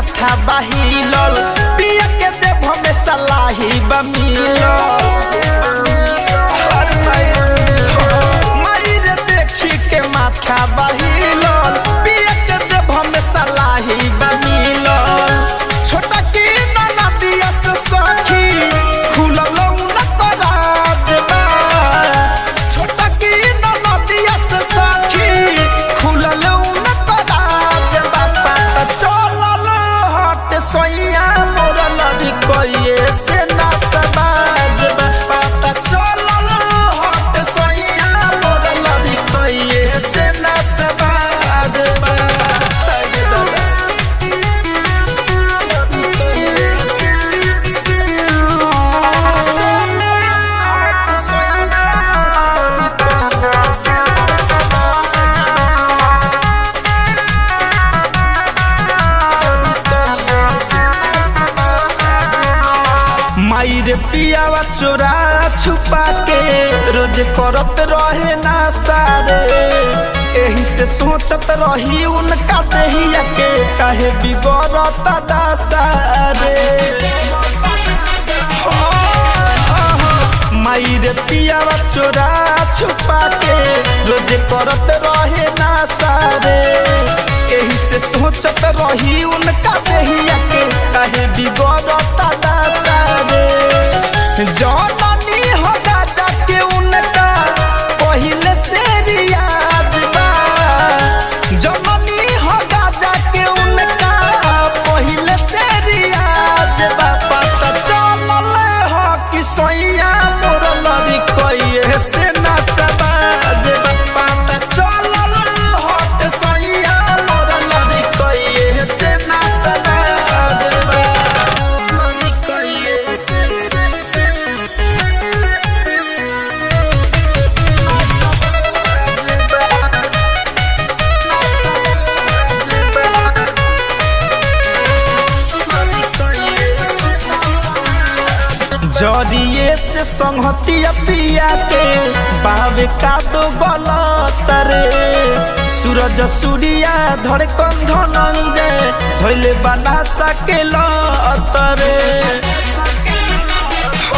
माथा बहिलल पिया के जेब में सलाही बमिलल मायर देखी के माथा बहिलल पिया के जेब में सलाही बमिलल छोटा की नदिया से सखी खुलल न कराज बा छोटा की नदिया से सखी खुलल न कराज बा पता चलल हट सोइया मोर लड़ी कोये से ना सबाज बा पता चलल हट सोइया मोर लड़ी कोये से ना सबाज बा मायर पियावा चोरा छुपा के रोज करत रहे ना सारे एही से सोचत रही उनका देहिया के काहे बिगड़त दासारे मायर पियावा चोरा छुपा के रोज करत रहे ना सारे एही से सोचत रही उनका देहिया के काहे बिगड़त दासारे जननी होगा जाके उनका पहले से रियाज बा जननी होगा जाके उनका पहले से रियाज बा पता चलल हो कि सोइया मोर लड़ी कोये से ना सबाज बा पता चलल हो कि सोइया मोर लड़ी कोये से ना सबाज बा कोये से जरिए से संहतिया पिया के बावे का दो गलत रे सूरज सूर्या धरे कंधनंजे धोइले बना सके लतरे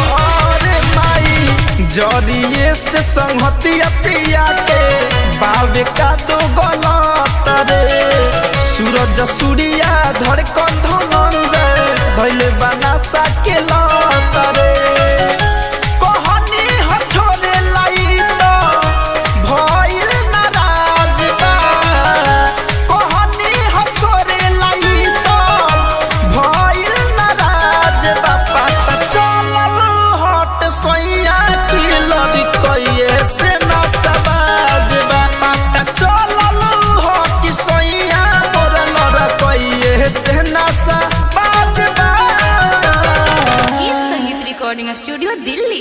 अरे माई जरिए से संहतिया पिया के बावे का दो गलत रे सूरज सूर्या धरे कंधनंजे धोइले बना सके लतरे स्टूडियो दिल्ली।